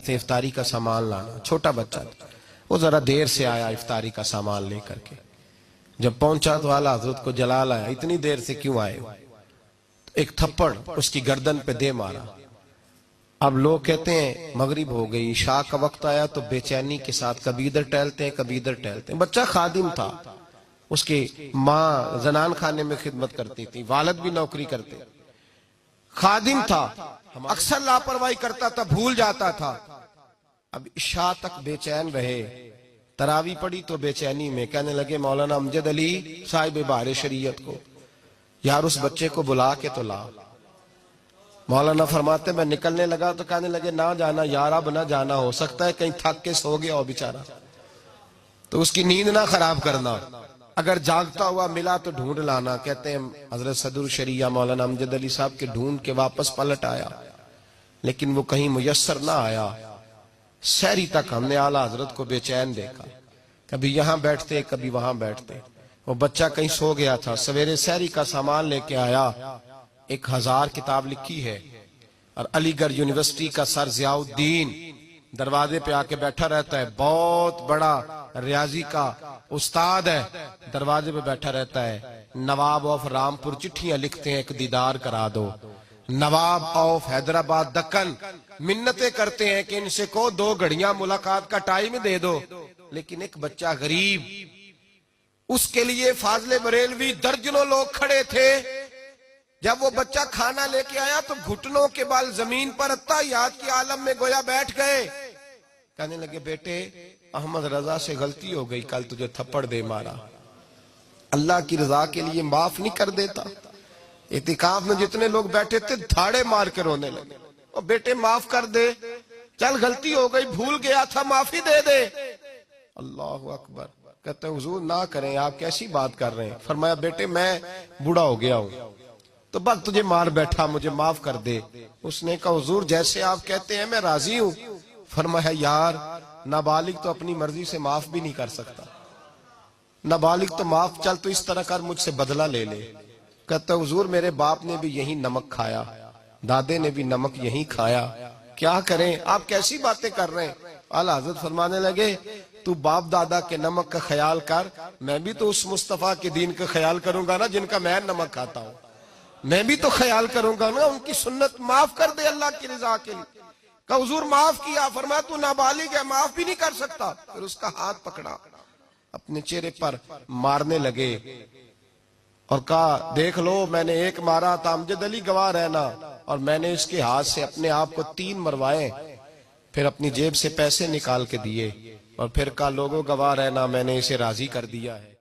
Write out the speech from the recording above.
کہتے ہیں افطاری کا سامان لانا، چھوٹا بچہ تھا، وہ ذرا دیر سے آیا افطاری کا سامان لے کر کے، جب پہنچا تو اعلیٰ حضرت کو جلال آیا، اتنی دیر سے کیوں آئے ہو؟ ایک تھپڑ اس کی گردن پہ دے مارا۔ اب لوگ کہتے ہیں مغرب ہو گئی، عشاء کا وقت آیا تو بے چینی کے ساتھ کبھی ادھر ٹہلتے ہیں کبھی ادھر ٹہلتے ہیں۔ بچہ خادم تھا، اس کی ماں زنان خانے میں خدمت کرتی تھی، والد بھی نوکری کرتے، خادم تھا، اکثر لاپرواہی کرتا تھا، بھول جاتا تھا۔ اب عشاء تک بے چین رہے، تراوی پڑی تو بے چینی میں کہنے لگے مولانا امجد علی صاحب بہار شریعت کو، یار اس بچے کو بلا کے تو لا۔ مولانا فرماتے میں نکلنے لگا تو کہنے لگے نہ جانا یار، اب نہ جانا، ہو سکتا ہے کہیں تھک کے سو گیا ہو بیچارہ، تو اس کی نیند نہ خراب کرنا، اگر جاگتا ہوا ملا تو ڈھونڈ لانا۔ کہتے ہیں حضرت صدر الشریعہ مولانا امجد علی صاحب کے ڈھونڈ کے واپس پلٹ آیا، لیکن وہ کہیں میسر نہ آیا۔ سحری تک ہم نے اعلیٰ حضرت کو بے چین دیکھا، کبھی یہاں بیٹھتے کبھی وہاں بیٹھتے، وہ بچہ کہیں سو گیا تھا۔ سویرے سحری کا سامان لے کے آیا، 1000 کتاب لکھی ہے، اور علی گڑھ یونیورسٹی کا سر ضیاء الدین دروازے پہ آ کے بیٹھا رہتا ہے، بہت بڑا ریاضی کا استاد ہے، دروازے پہ بیٹھا رہتا ہے۔ نواب آف رامپور چٹھیاں لکھتے ہیں ایک دیدار کرا دو، نواب آف حیدرآباد دکن منتیں کرتے ہیں کہ ان سے کو 2 گھڑیاں ملاقات کا ٹائم دے دو، لیکن ایک بچہ غریب، اس کے لیے فاضل بریلوی درجنوں لوگ کھڑے تھے۔ جب وہ بچہ کھانا لے کے آیا تو گھٹنوں کے بال زمین پر اتحیات کی عالم میں گویا بیٹھ گئے، کہنے لگے بیٹے احمد رضا سے غلطی ہو گئی، کل تجھے تھپڑ دے مارا، اللہ کی رضا کے لیے معاف نہیں کر دیتا؟ اعتکاف میں جتنے لوگ بیٹھے تھے دھاڑے مار کے رونے لگے، اور بیٹے معاف کر دے، چل غلطی ہو گئی، بھول گیا تھا، معافی دے دے۔ اللہ اکبر۔ کہتے ہیں حضور نہ کریں، آپ کیسی بات کر رہے ہیں؟ فرمایا بیٹے میں بوڑھا ہو گیا ہوں تو بس تجھے مار بیٹھا، مجھے معاف کر دے۔ اس نے کہا حضور جیسے آپ کہتے ہیں میں راضی ہوں۔ فرمایا یار نابالغ تو اپنی مرضی سے معاف بھی نہیں کر سکتا، نابالغ تو معاف، چل تو اس طرح کر مجھ سے بدلہ لے لے۔ کہتا حضور میرے باپ نے بھی یہی نمک کھایا، دادے نے بھی نمک یہی کھایا، کیا کریں؟ آپ کیسی باتیں کر رہے ہیں؟ اعلیٰ حضرت فرمانے لگے تو باپ دادا کے نمک کا خیال کر، میں بھی تو اس مصطفیٰ کے دین کا خیال کروں گا نا جن کا میں نمک کھاتا ہوں، میں بھی تو خیال کروں گا نا، ان کی سنت معاف کر دے اللہ کی رضا کے لیے۔ کہا حضور معاف کیا۔ فرمایا تو نابالغ ہے، معاف بھی نہیں کر سکتا۔ پھر اس کا ہاتھ پکڑا، اپنے چہرے پر مارنے لگے اور کہا دیکھ لو میں نے 1 مارا تھا، امجد علی گواہ رہنا، اور میں نے اس کے ہاتھ سے اپنے آپ کو 3 مروائے، پھر اپنی جیب سے پیسے نکال کے دیے، اور پھر کہا لوگوں گواہ رہنا میں نے اسے راضی کر دیا ہے۔